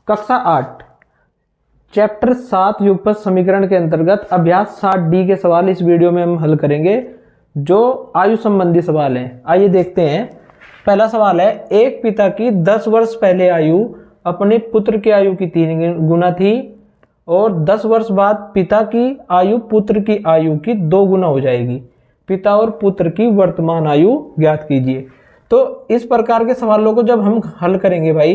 कक्षा 8 चैप्टर 7 युगपत समीकरण के अंतर्गत अभ्यास 7D के सवाल इस वीडियो में हम हल करेंगे जो आयु संबंधी सवाल हैं। आइए देखते हैं। पहला सवाल है, एक पिता की 10 वर्ष पहले आयु अपने पुत्र की आयु की 3 गुना थी और 10 वर्ष बाद पिता की आयु पुत्र की आयु की 2 गुना हो जाएगी। पिता और पुत्र की वर्तमान आयु ज्ञात कीजिए। तो इस प्रकार के सवालों को जब हम हल करेंगे भाई,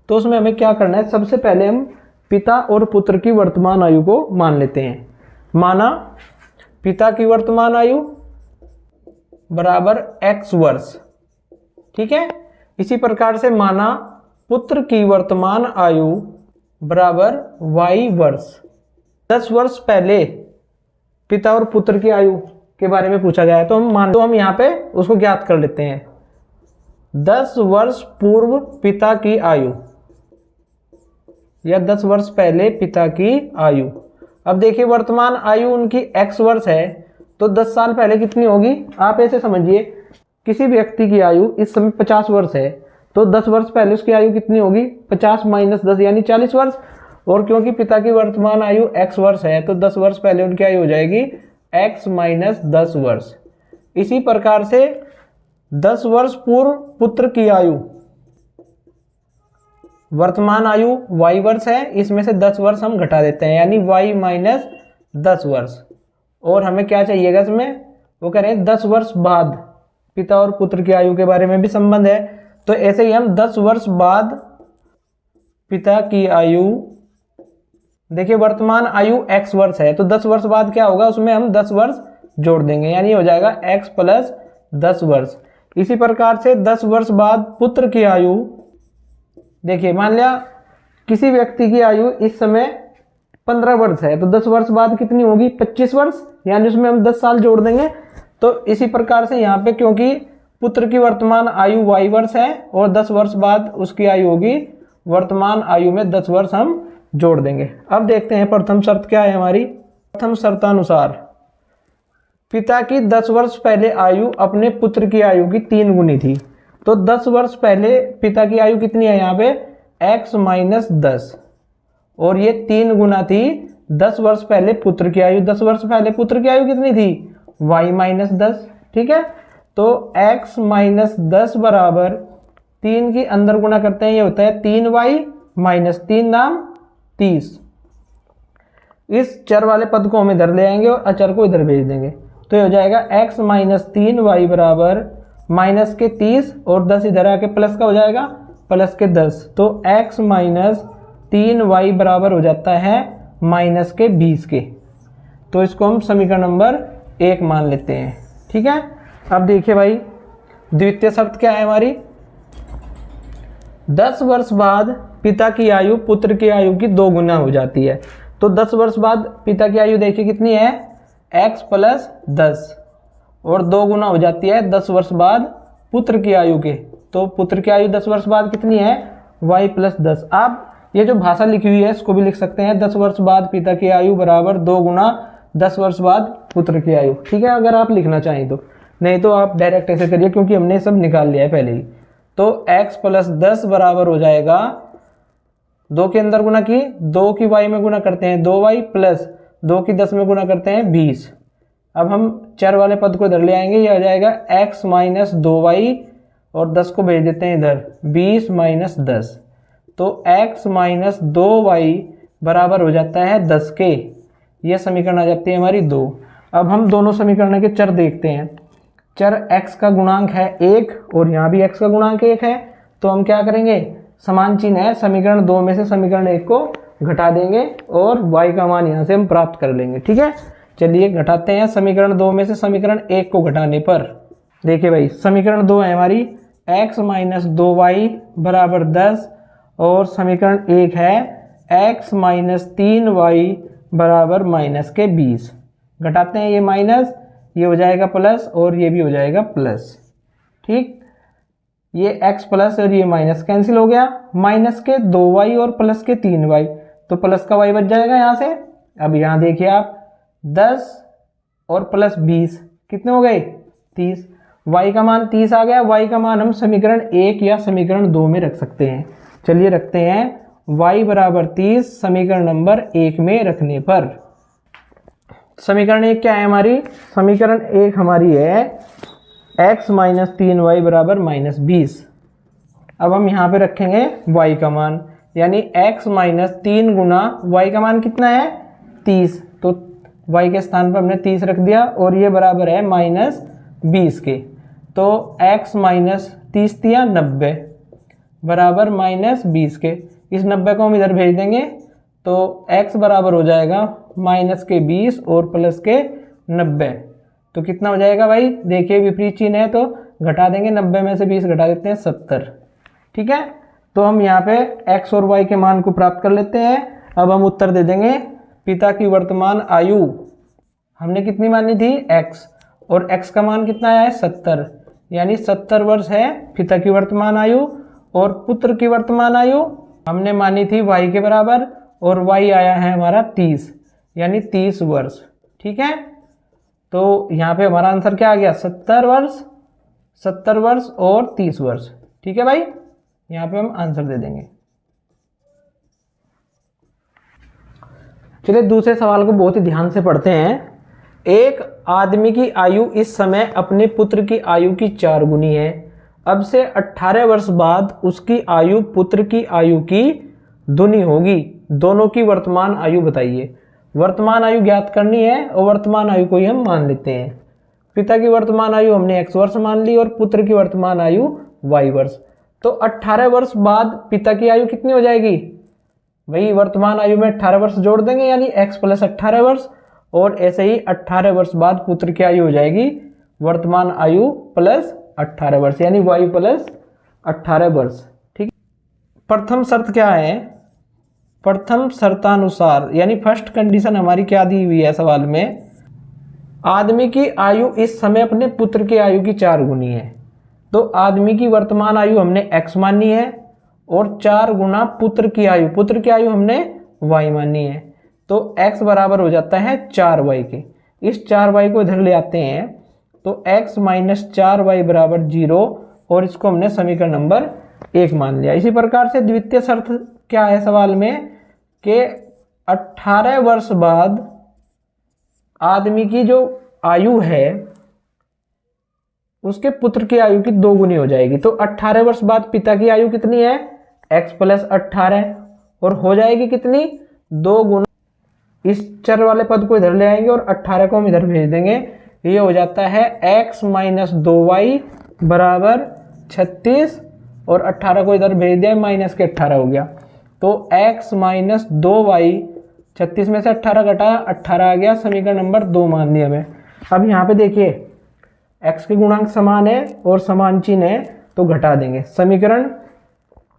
तो उसमें हमें क्या करना है, सबसे पहले हम पिता और पुत्र की वर्तमान आयु को मान लेते हैं। माना पिता की वर्तमान आयु बराबर x वर्ष, ठीक है। इसी प्रकार से माना पुत्र की वर्तमान आयु बराबर y वर्ष। 10 वर्ष पहले पिता और पुत्र की आयु के बारे में पूछा गया है, तो हम यहाँ पे उसको ज्ञात कर लेते हैं। 10 वर्ष पूर्व पिता की आयु या 10 वर्ष पहले पिता की आयु। अब देखिए वर्तमान आयु उनकी x वर्ष है, तो 10 साल पहले कितनी होगी। आप ऐसे समझिए, किसी व्यक्ति की आयु इस समय 50 वर्ष है, तो 10 वर्ष पहले उसकी आयु कितनी होगी, 50 - 10 यानी 40 वर्ष। और क्योंकि पिता की वर्तमान आयु x वर्ष है, तो 10 वर्ष पहले उनकी आयु हो जाएगी x - 10 वर्ष। इसी प्रकार से 10 वर्ष पूर्व पुत्र की आयु, वर्तमान आयु y वर्ष है, इसमें से 10 वर्ष हम घटा देते हैं यानी y - 10 वर्ष। और हमें क्या चाहिएगा इसमें, वो कह रहे हैं 10 वर्ष बाद पिता और पुत्र की आयु के बारे में भी संबंध है। तो ऐसे ही हम 10 वर्ष बाद पिता की आयु, देखिए वर्तमान आयु x वर्ष है, तो 10 वर्ष बाद क्या होगा, उसमें हम 10 वर्ष जोड़ देंगे यानी हो जाएगा x + 10 वर्ष। इसी प्रकार से 10 वर्ष बाद पुत्र की आयु, देखिए मान लिया किसी व्यक्ति की आयु इस समय 15 वर्ष है, तो 10 वर्ष बाद कितनी होगी, 25 वर्ष, यानी उसमें हम 10 साल जोड़ देंगे। तो इसी प्रकार से यहाँ पे क्योंकि पुत्र की वर्तमान आयु y वर्ष है और 10 वर्ष बाद उसकी आयु होगी, वर्तमान आयु में 10 वर्ष हम जोड़ देंगे। अब देखते हैं प्रथम शर्त क्या है हमारी। प्रथम शर्तानुसार पिता की 10 वर्ष पहले आयु अपने पुत्र की आयु की 3 गुनी थी। तो 10 वर्ष पहले पिता की आयु कितनी है यहाँ पे, x - 10, और ये 3 गुना थी 10 वर्ष पहले पुत्र की आयु। 10 वर्ष पहले पुत्र की आयु कितनी थी, y - 10, ठीक है। तो x - 10 बराबर 3 की अंदर गुना करते हैं, ये होता है 3y - 3 दाम 30। इस चर वाले पद को हम इधर ले आएंगे और अचर को इधर भेज देंगे, तो ये हो जाएगा x - 3y बराबर -30 और 10 इधर आके प्लस का हो जाएगा +10। तो x - 3y बराबर हो जाता है -20 के। तो इसको हम समीकरण नंबर 1 मान लेते हैं, ठीक है। अब देखिए भाई द्वितीय शर्त क्या है हमारी, 10 वर्ष बाद पिता की आयु पुत्र की आयु की 2 गुना हो जाती है। तो 10 वर्ष बाद पिता की आयु देखिए कितनी है, x + 10, और 2 गुना हो जाती है 10 वर्ष बाद पुत्र की आयु के। तो पुत्र की आयु 10 वर्ष बाद कितनी है, y + 10। आप ये जो भाषा लिखी हुई है इसको भी लिख सकते हैं, 10 वर्ष बाद पिता की आयु बराबर 2 गुना 10 वर्ष बाद पुत्र की आयु, ठीक है, अगर आप लिखना चाहें तो। नहीं तो आप डायरेक्ट ऐसे करिए, क्योंकि हमने सब निकाल लिया है पहले ही। तो x + 10 बराबर हो जाएगा, 2 के अंदर गुना की, 2 की y में गुना करते हैं 2y प्लस 2 की 10 में गुना करते हैं 20। अब हम चर वाले पद को इधर ले आएंगे, ये आ जाएगा x - 2y और 10 को भेज देते हैं इधर, 20 - 10। तो x - 2y बराबर हो जाता है 10 के। ये समीकरण आ जाती है हमारी 2। अब हम दोनों समीकरण के चर देखते हैं। चर x का गुणांक है 1 और यहाँ भी x का गुणांक 1 है, तो हम क्या करेंगे, समान चिन्ह है, समीकरण 2 में से समीकरण 1 को घटा देंगे और y का मान यहाँ से हम प्राप्त कर लेंगे, ठीक है। चलिए घटाते हैं। समीकरण 2 में से समीकरण 1 को घटाने पर देखिए भाई समीकरण 2 है हमारी x - 2y बराबर 10 और समीकरण 1 है x - 3y बराबर -20। घटाते हैं, ये माइनस, ये हो जाएगा प्लस और ये भी हो जाएगा प्लस, ठीक। ये x प्लस और ये माइनस कैंसिल हो गया, माइनस के 2y और प्लस के 3y, तो प्लस का y बच जाएगा यहाँ से। अब यहाँ देखिए आप 10 और प्लस 20 कितने हो गए, 30। y का मान 30 आ गया। y का मान हम समीकरण 1 या समीकरण 2 में रख सकते हैं। चलिए रखते हैं y बराबर 30 समीकरण नंबर 1 में रखने पर। समीकरण 1 क्या है हमारी? समीकरण 1 हमारी है x माइनस 3y बराबर माइनस 20। अब हम यहाँ पे रखेंगे y का मान, यानी x माइनस 3 गुना y का मान कितना है? 30। तो y के स्थान पर हमने 30 रख दिया और ये बराबर है माइनस 20 के। तो x माइनस 30 दिया 90 बराबर माइनस 20 के। इस 90 को हम इधर भेज देंगे तो x बराबर हो जाएगा माइनस के 20 और प्लस के 90। तो कितना हो जाएगा भाई? देखिए विपरीत चिन्ह है तो घटा देंगे, 90 में से 20 घटा देते हैं 70। ठीक है, तो हम यहाँ पे x और y के मान को प्राप्त कर लेते हैं। अब हम उत्तर दे देंगे। पिता की वर्तमान आयु हमने कितनी मानी थी? x, और x का मान कितना है? 70, यानी 70 वर्ष है पिता की वर्तमान आयु। और पुत्र की वर्तमान आयु हमने मानी थी y के बराबर, और y आया है हमारा 30, यानी 30 वर्ष। ठीक है, तो यहाँ पे हमारा आंसर क्या आ गया? 70 वर्ष, 70 वर्ष और 30 वर्ष। ठीक है भाई, यहाँ पे हम आंसर दे देंगे। चलिए दूसरे सवाल को बहुत ही ध्यान से पढ़ते हैं। एक आदमी की आयु इस समय अपने पुत्र की आयु की 4 गुनी है। अब से 18 वर्ष बाद उसकी आयु पुत्र की आयु की दुनी होगी। दोनों की वर्तमान आयु बताइए। वर्तमान आयु ज्ञात करनी है और वर्तमान आयु को ही हम मान लेते हैं। पिता की वर्तमान आयु हमने x वर्ष मान ली और पुत्र की वर्तमान आयु y वर्ष। तो 18 वर्ष बाद पिता की आयु कितनी हो जाएगी? वही वर्तमान आयु में 18 वर्ष जोड़ देंगे, यानी x प्लस 18 वर्ष, और ऐसे ही 18 वर्ष बाद पुत्र की आयु हो जाएगी वर्तमान आयु प्लस 18 वर्ष, यानी y प्लस 18 वर्ष। ठीक, प्रथम शर्त क्या है? प्रथम शर्तानुसार, यानी फर्स्ट कंडीशन हमारी क्या दी हुई है सवाल में? आदमी की आयु इस समय अपने पुत्र की आयु की 4 गुनी है। तो आदमी की वर्तमान आयु हमने x मानी है और 4 गुना पुत्र की आयु हमने y मानी है। तो x बराबर हो जाता है 4y के। इस 4y को इधर ले आते हैं तो x माइनस 4y बराबर 0, और इसको हमने समीकरण नंबर 1 मान लिया। इसी प्रकार से द्वितीय शर्त क्या है सवाल में कि 18 वर्ष बाद आदमी की जो आयु है उसके पुत्र की आयु की 2 गुनी हो जाएगी। तो 18 वर्ष बाद पिता की आयु कितनी है? x प्लस 18, और हो जाएगी कितनी? 2 गुना। इस चर वाले पद को इधर ले आएंगे और 18 को हम इधर भेज देंगे। ये हो जाता है x माइनस 2y बराबर 36, और 18 को इधर भेज दिया, माइनस के 18 हो गया। तो x माइनस 2y, 36 में से 18 घटाया, 18 आ गया। समीकरण नंबर 2 मान लिया हमें। अब यहाँ पे देखिए x के गुणांक समान है और समान चिन्ह है तो घटा देंगे। समीकरण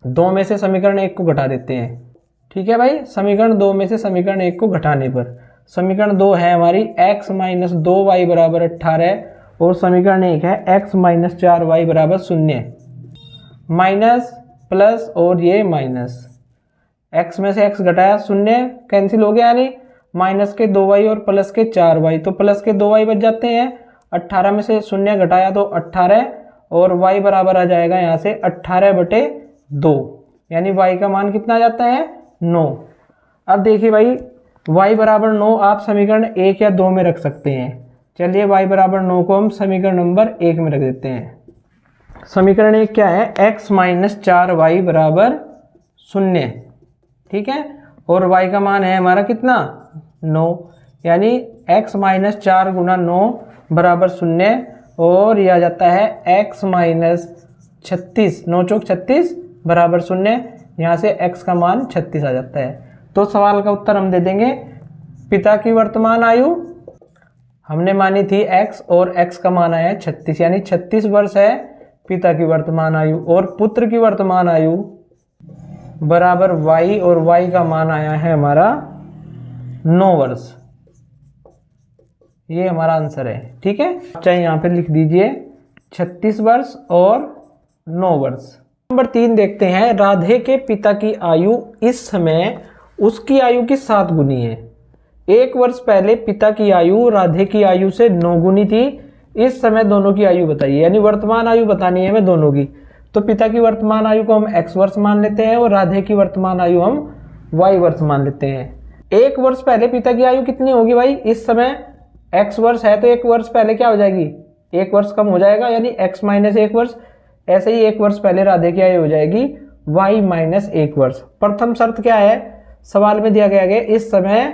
2 में से समीकरण 1 को घटा देते हैं। ठीक है भाई, समीकरण 2 में से समीकरण 1 को घटाने पर समीकरण 2 है हमारी x माइनस 2y बराबर 18, और समीकरण 1 है x माइनस 4y बराबर 0। माइनस प्लस और ये माइनस, x में से x घटाया 0 कैंसिल हो गया, यानी माइनस के 2y और प्लस के 4y, तो प्लस के 2y बच जाते हैं। 18 में से 0 घटाया तो 18, और y बराबर आ जाएगा यहाँ से 18/2, यानी y का मान कितना आ जाता है? 9। अब देखिए भाई y बराबर 9 आप समीकरण 1 या 2 में रख सकते हैं। चलिए y बराबर 9 को हम समीकरण नंबर 1 में रख देते हैं। समीकरण 1 क्या है? x माइनस 4y बराबर 0। ठीक है, और y का मान है हमारा कितना? 9, यानी x माइनस 4 गुना 9 बराबर 0, और यह आ जाता है x माइनस 36, 9 चौक 36 बराबर 0। यहाँ से x का मान 36 आ जाता है। तो सवाल का उत्तर हम दे देंगे। पिता की वर्तमान आयु हमने मानी थी x, और x का मान आया है 36, यानी 36 वर्ष है पिता की वर्तमान आयु, और पुत्र की वर्तमान आयु बराबर y, और y का मान आया है हमारा 9 वर्ष। ये हमारा आंसर है। ठीक है, चाहे यहाँ पे लिख दीजिए 36 वर्ष और 9 वर्ष। नंबर 3 देखते हैं। राधे के पिता की आयु इस समय उसकी आयु की 7 गुनी है। 1 वर्ष पहले पिता की आयु राधे की आयु से 9 गुनी थी। इस समय दोनों की आयु बताइए, यानी वर्तमान आयु बतानी है हमें दोनों की। तो पिता की वर्तमान आयु को हम x वर्ष मान लेते हैं और राधे की वर्तमान आयु हम y वर्ष मान लेते हैं। 1 वर्ष पहले पिता की आयु कितनी होगी भाई, इस समय x वर्ष है तो 1 वर्ष पहले क्या हो जाएगी, 1 वर्ष कम हो जाएगा यानी x माइनस 1 वर्ष। ऐसे ही 1 वर्ष पहले राधे की आयु हो जाएगी y माइनस 1 वर्ष। प्रथम शर्त क्या है, सवाल में दिया गया है इस समय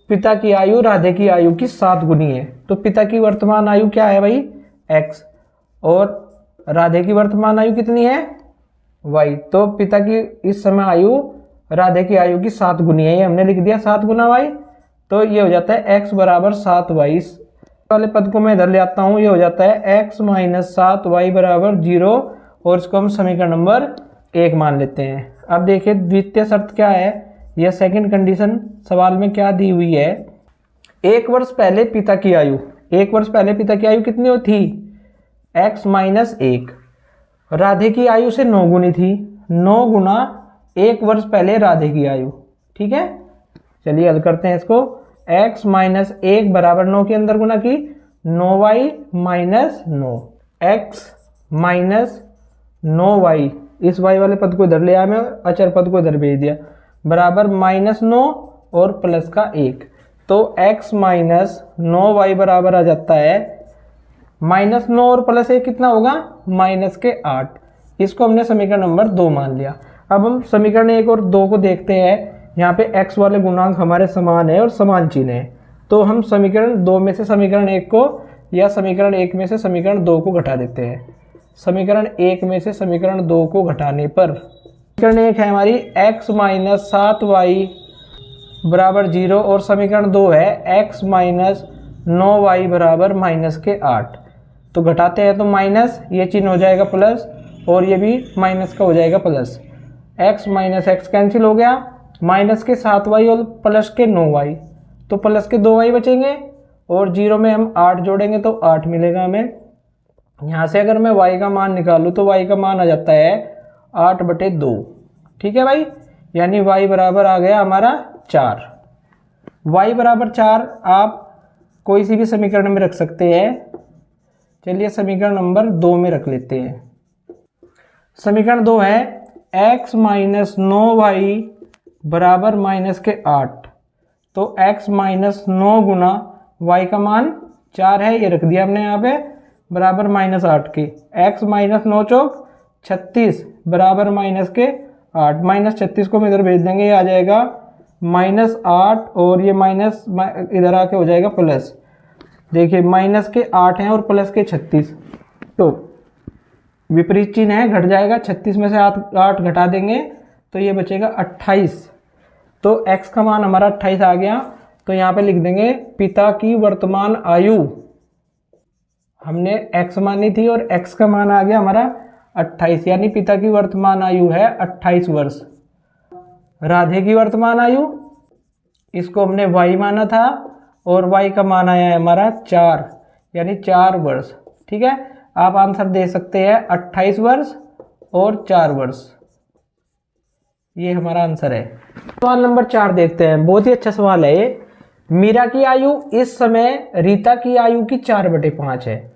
पिता की आयु राधे की आयु की 7 गुनी है। तो पिता की वर्तमान आयु क्या है भाई x और राधे की वर्तमान आयु कितनी है y। तो पिता की इस समय आयु राधे की आयु की 7 गुनी है, ये हमने लिख दिया 7 गुना y। तो ये हो जाता है x बराबर 7y। इस वाले पद को मैं इधर ले आता हूँ, ये हो जाता है x माइनस 7y बराबर 0 और इसको हम समीकरण नंबर 1 मान लेते हैं। अब देखिए द्वितीय शर्त क्या है, यह सेकंड कंडीशन सवाल में क्या दी हुई है। 1 वर्ष पहले पिता की आयु, 1 वर्ष पहले पिता की आयु कितनी थी x माइनस 1, राधे की आयु से 9 गुनी थी, 9 गुना 1 वर्ष पहले राधे की आयु। ठीक है, चलिए हल करते हैं इसको। x माइनस 1 बराबर 9 के अंदर गुना की 9y minus 9, x minus 9y, इस y वाले पद को इधर ले आया मैं, अचर पद को इधर भेज दिया, बराबर माइनस 9 और प्लस का 1। तो x माइनस 9y बराबर आ जाता है माइनस 9 और प्लस 1 कितना होगा माइनस के 8। इसको हमने समीकरण नंबर 2 मान लिया। अब हम समीकरण 1 और 2 को देखते हैं। यहाँ पे x वाले गुणांक हमारे समान है और समान चिन्ह है, तो हम समीकरण 2 में से समीकरण 1 को या समीकरण 1 में से समीकरण 2 को घटा देते हैं। समीकरण 1 में से समीकरण 2 को घटाने पर समीकरण 1 है हमारी x माइनस 7y बराबर 0 और समीकरण 2 है x माइनस 9y बराबर माइनस के 8। तो घटाते हैं तो माइनस, ये चिन्ह हो जाएगा प्लस और ये भी माइनस का हो जाएगा plus. x minus x cancel हो गया, माइनस के 7y और प्लस के 9y, तो प्लस के 2y बचेंगे और 0 में हम 8 जोड़ेंगे तो 8 मिलेगा हमें। यहाँ से अगर मैं y का मान निकालूँ तो y का मान आ जाता है 8/2। ठीक है भाई, यानी y बराबर आ गया हमारा 4। y बराबर 4 आप कोई सी भी समीकरण में रख सकते हैं। चलिए समीकरण नंबर 2 में रख लेते हैं। समीकरण 2 है x माइनस 9y बराबर माइनस के 8। तो x माइनस 9 गुना y का मान 4 है, ये रख दिया हमने यहाँ पे, बराबर माइनस 8 के। x माइनस 9 चौक 36 बराबर माइनस के 8, माइनस 36 को हम इधर भेज देंगे, ये आ जाएगा माइनस 8 और ये माइनस इधर आके हो जाएगा प्लस। देखिए माइनस के 8 हैं और प्लस के 36, तो विपरीत चिन्ह है, घट जाएगा। 36 में से 8 घटा देंगे तो ये बचेगा 28। तो x का मान हमारा 28 आ गया। तो यहाँ पे लिख देंगे पिता की वर्तमान आयु, हमने x मानी थी और x का मान आ गया हमारा 28, यानी पिता की वर्तमान आयु है 28 वर्ष। राधे की वर्तमान आयु, इसको हमने y माना था और y का मान आया है हमारा 4, यानी 4 वर्ष। ठीक है, आप आंसर दे सकते हैं 28 वर्ष और 4 वर्ष, ये हमारा आंसर है। सवाल नंबर 4 देखते हैं, बहुत ही अच्छा सवाल है ये। मीरा की आयु इस समय रीता की आयु की 4/5 है।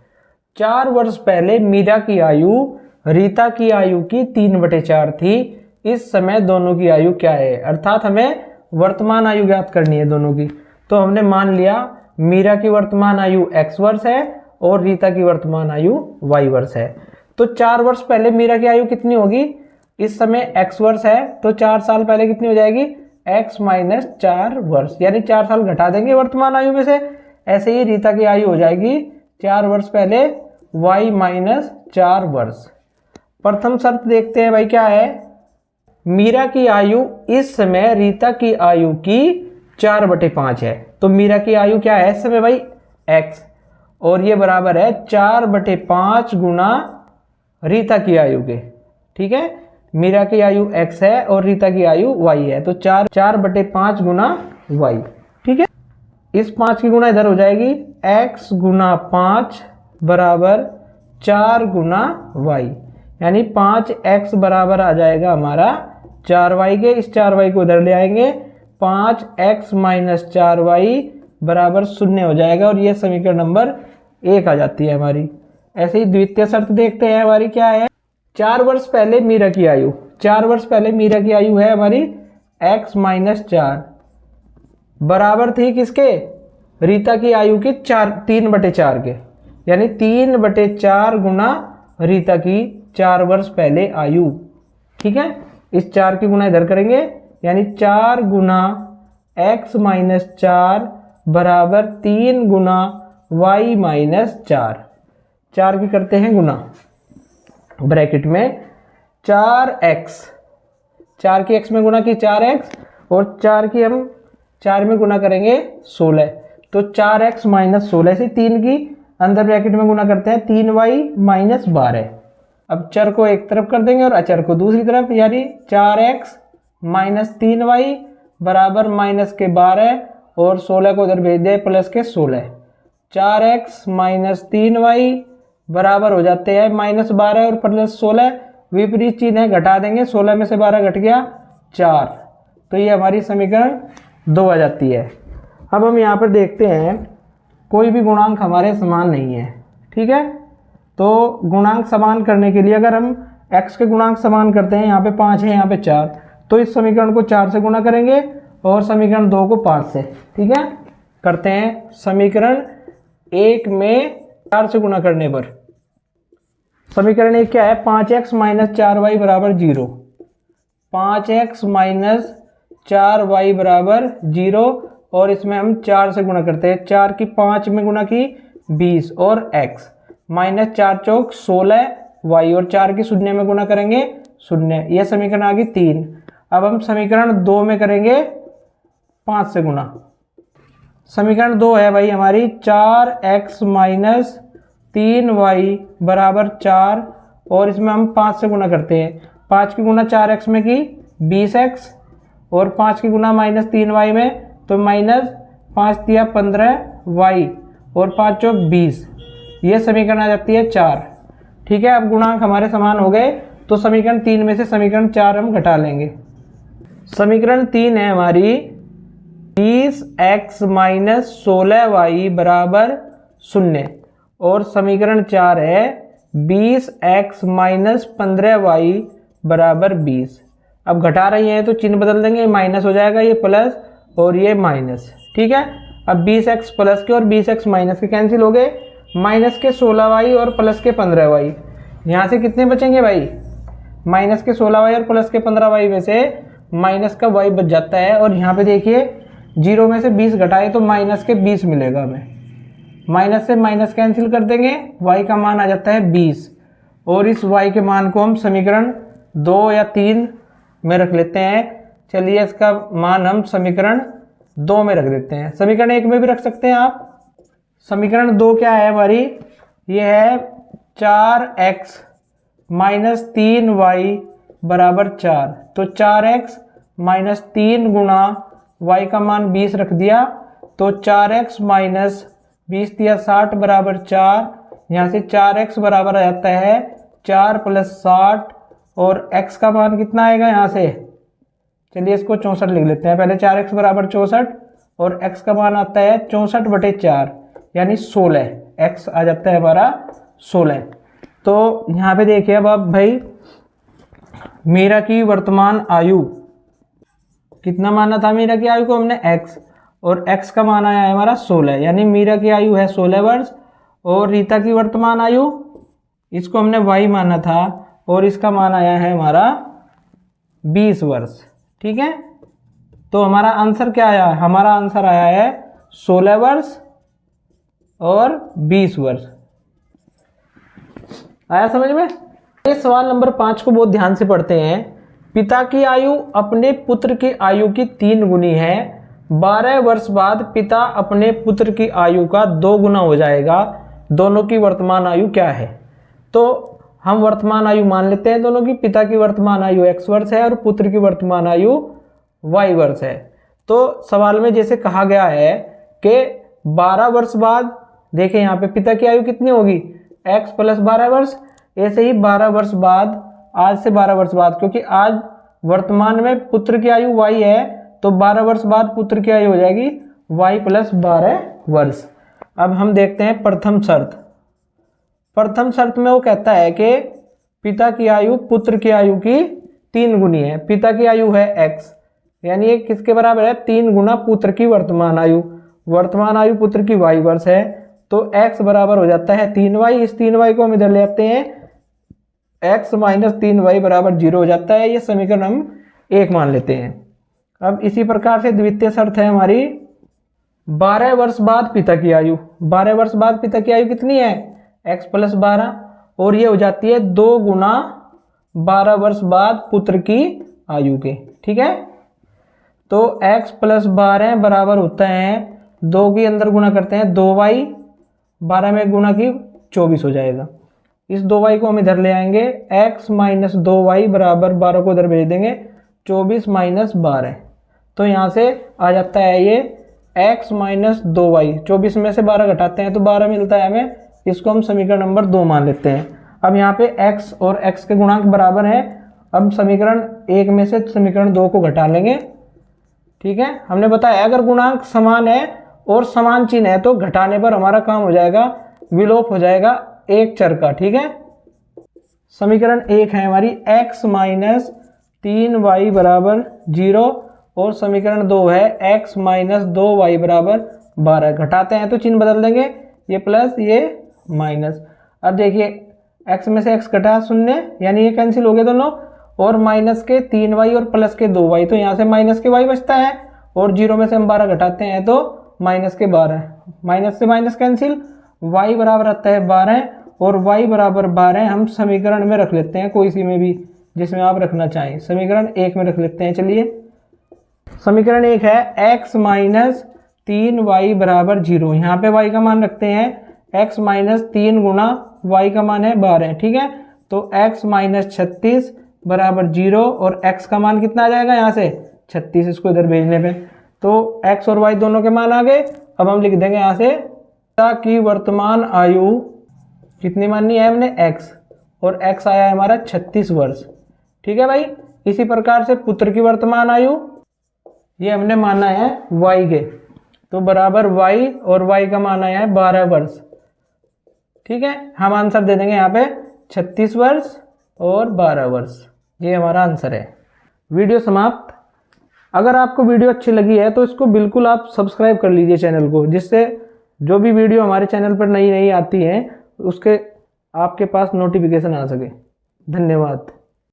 4 वर्ष पहले मीरा की आयु रीता की आयु की 3/4 थी। इस समय दोनों की आयु क्या है, अर्थात हमें वर्तमान आयु ज्ञात करनी है दोनों की। तो हमने मान लिया मीरा की वर्तमान आयु x वर्ष है और रीता की वर्तमान आयु y वर्ष है। तो 4 वर्ष पहले मीरा की आयु कितनी होगी, इस समय x वर्ष है तो 4 साल पहले कितनी हो जाएगी x माइनस 4 वर्ष, यानी 4 साल घटा देंगे वर्तमान आयु में से। ऐसे ही रीता की आयु हो जाएगी 4 वर्ष पहले y माइनस 4 वर्ष। प्रथम शर्त देखते हैं भाई, क्या है, मीरा की आयु इस समय रीता की आयु की 4/5 है। तो मीरा की आयु क्या है इस समय भाई x, और ये बराबर है 4/5 गुना रीता की आयु के। ठीक है, मीरा की आयु x है और रीता की आयु y है, तो 4/5 गुना y। ठीक है, इस 5 की गुना इधर हो जाएगी, x गुना 5 बराबर 4 गुना y, यानी 5x बराबर आ जाएगा हमारा 4y के। इस 4y को इधर ले आएंगे, 5x माइनस 4y बराबर 0 हो जाएगा और ये समीकरण नंबर 1 आ जाती है हमारी। ऐसे ही द्वितीय शर्त देखते हैं हमारी क्या है। 4 वर्ष पहले मीरा की आयु, 4 वर्ष पहले मीरा की आयु है हमारी x माइनस 4, बराबर थी किसके, रीता की आयु के 3/4 के, यानी 3/4 गुना रीता की 4 वर्ष पहले आयु। ठीक है, इस 4 की गुना इधर करेंगे, यानी 4 गुना x माइनस 4 बराबर 3 गुना y माइनस 4। 4 की करते हैं गुना, ब्रैकेट में 4x, 4 की x में गुना की 4x, और 4 की हम 4 में गुना करेंगे 16, तो 4x माइनस 16 से 3 की अंदर ब्रैकेट में गुना करते हैं 3y माइनस 12। अब चर को एक तरफ कर देंगे और अचर को दूसरी तरफ, यानी 4x माइनस 3y बराबर माइनस के 12, और 16 को उधर भेज दे प्लस के 16। 4x माइनस 3y बराबर हो जाते हैं माइनस 12 और प्लस 16, विपरीत चिन्ह है घटा देंगे, 16 में से 12 घट गया 4, तो ये हमारी समीकरण 2 आ जाती है। अब हम यहाँ पर देखते हैं कोई भी गुणांक हमारे समान नहीं है। ठीक है, तो गुणांक समान करने के लिए अगर हम x के गुणांक समान करते हैं, यहाँ पे 5 है, यहाँ पे 4, तो इस समीकरण को 4 से गुणा करेंगे और समीकरण 2 को 5 से। ठीक है, करते हैं। समीकरण 1 में 4 से गुणा करने पर समीकरण 1 क्या है, 5x माइनस 4y बराबर 0, 5x माइनस 4y बराबर 0, और इसमें हम 4 से गुणा करते हैं, 4 की 5 में गुणा की 20 और x माइनस 4 चौक 16 y, और 4 की शून्य में गुणा करेंगे 0। यह समीकरण आ गई 3। अब हम समीकरण 2 में करेंगे 5 से गुणा। समीकरण 2 है भाई हमारी 4x माइनस 3y बराबर 4, और इसमें हम 5 से गुणा करते हैं, 5 की गुणा 4x में की 20x, और 5 की गुणा माइनस 3y में, तो माइनस 5 दिया 15y, और 5 चौक 20, ये समीकरण आ जाती है 4। ठीक है, अब गुणांक हमारे समान हो गए, तो समीकरण 3 में से समीकरण 4 हम घटा लेंगे। समीकरण 3 है हमारी 20x माइनस 16y बराबर 0, और समीकरण 4 है 20x माइनस 15y बराबर 20। अब घटा रही हैं तो चिन्ह बदल देंगे, माइनस हो जाएगा, ये प्लस और ये माइनस। ठीक है, अब 20x प्लस के और 20x माइनस के कैंसिल हो गए, माइनस के 16y और प्लस के 15y, यहाँ से कितने बचेंगे भाई, माइनस के 16y और प्लस के 15y में से माइनस का y बच जाता है, और यहाँ पे देखिए 0 में से 20 घटाए तो माइनस के 20 मिलेगा हमें, माइनस से माइनस कैंसिल कर देंगे, y का मान आ जाता है 20, और इस y के मान को हम समीकरण 2 या 3 में रख लेते हैं। चलिए इसका मान हम समीकरण 2 में रख देते हैं, समीकरण 1 में भी रख सकते हैं आप। समीकरण 2 क्या है हमारी, ये है 4x माइनस 3y बराबर 4, तो 4x माइनस 3 गुणा y का मान 20 रख दिया, तो 4x माइनस 20 दिया 60 बराबर 4, यहाँ से 4x बराबर आ जाता है 4 प्लस 60, और x का मान कितना आएगा यहाँ से, चलिए इसको 64 लिख लेते हैं पहले, 4x बराबर 64, और x का मान आता है 64/4 यानी 16, x आ जाता है हमारा 16। तो यहाँ पे देखिए अब आप भाई, मीरा की वर्तमान आयु कितना माना था, मीरा की आयु को हमने x, और x का मान आया है हमारा 16, यानी मीरा की आयु है 16 वर्ष, और रीता की वर्तमान आयु इसको हमने y माना था, और इसका मान आया है हमारा 20 वर्ष। ठीक है, तो हमारा आंसर क्या आया, हमारा आंसर आया है 16 वर्ष और 20 वर्ष। आया समझ में। ये सवाल नंबर 5 को बहुत ध्यान से पढ़ते हैं। पिता की आयु अपने पुत्र की आयु की 3 गुनी है, 12 वर्ष बाद पिता अपने पुत्र की आयु का 2 गुना हो जाएगा, दोनों की वर्तमान आयु क्या है। तो हम वर्तमान आयु मान लेते हैं दोनों की, पिता की वर्तमान आयु x वर्ष है और पुत्र की वर्तमान आयु y वर्ष है। तो सवाल में जैसे कहा गया है कि 12 वर्ष बाद, देखें यहाँ पे पिता की आयु कितनी होगी, x प्लस 12 वर्ष, ऐसे ही 12 वर्ष बाद, आज से 12 वर्ष बाद, क्योंकि आज वर्तमान में पुत्र की आयु y है, तो 12 वर्ष बाद पुत्र की आयु हो जाएगी y प्लस 12 वर्ष। अब हम देखते हैं प्रथम शर्त। प्रथम शर्त में वो कहता है कि पिता की आयु पुत्र की आयु की 3 गुनी है। पिता की आयु है x, यानी ये किसके बराबर है, 3 गुना पुत्र की वर्तमान आयु। वर्तमान आयु पुत्र की y वर्ष है, तो x बराबर हो जाता है 3y। इस 3y को हम इधर ले आते हैं, x माइनस 3y बराबर 0 हो जाता है। ये समीकरण हम 1 मान लेते हैं। अब इसी प्रकार से द्वितीय शर्त है हमारी 12 वर्ष बाद पिता की आयु। 12 वर्ष बाद पिता की आयु कितनी है, x प्लस 12, और ये हो जाती है 2 गुना 12 वर्ष बाद पुत्र की आयु के। ठीक है, तो x प्लस 12 बराबर होता है 2 के अंदर गुना करते हैं 2y, 12 में गुना की 24 हो जाएगा। इस 2y को हम इधर ले आएंगे, x माइनस 2y बराबर 12 को इधर भेज देंगे, 24 माइनस 12, तो यहाँ से आ जाता है ये x माइनस 2y। 24 में से 12 घटाते हैं तो 12 मिलता है हमें, इसको हम समीकरण नंबर 2 मान लेते हैं। अब यहाँ पे x और x के गुणांक बराबर हैं, अब समीकरण 1 में से समीकरण 2 को घटा लेंगे। ठीक है, हमने बताया अगर गुणांक समान है और समान चिन्ह है तो घटाने पर हमारा काम हो जाएगा, विलोप हो जाएगा एक चर का। ठीक है, समीकरण 1 है हमारी x माइनस 3y बराबर 0, और समीकरण 2 है x माइनस 2y बराबर 12। घटाते हैं तो चिन्ह बदल देंगे, ये प्लस ये माइनस। अब देखिए x में से x घटा 0, यानी ये कैंसिल हो गए दोनों, और माइनस के 3y और प्लस के 2y, तो यहाँ से माइनस के y बचता है, और 0 में से हम 12 घटाते हैं तो माइनस के 12, माइनस से माइनस कैंसिल, y बराबर आता है 12, और y बराबर 12 हम समीकरण में रख लेते हैं, कोई सी में भी जिसमें आप रखना चाहें। समीकरण 1 में रख लेते हैं। चलिए, समीकरण 1 है x माइनस 3y बराबर 0, यहाँ पे y का मान रखते हैं x माइनस 3 गुना y का मान है 12। ठीक है, तो x माइनस 36 बराबर 0, और x का मान कितना आ जाएगा यहाँ से 36, इसको इधर भेजने पे तो x और y दोनों के मान आ गए। अब हम लिख देंगे यहाँ से पिता की वर्तमान आयु कितनी माननी है हमने x, और x आया है हमारा 36 वर्ष। ठीक है भाई, इसी प्रकार से पुत्र की वर्तमान आयु ये हमने माना है y के, तो बराबर y, और y का मान आया है 12 वर्ष। ठीक है, हम आंसर दे देंगे यहाँ पे 36 वर्ष और 12 वर्ष, ये हमारा आंसर है। वीडियो समाप्त। अगर आपको वीडियो अच्छी लगी है तो इसको बिल्कुल आप सब्सक्राइब कर लीजिए चैनल को, जिससे जो भी वीडियो हमारे चैनल पर नई नई आती हैं उसके आपके पास नोटिफिकेशन आ सके। धन्यवाद।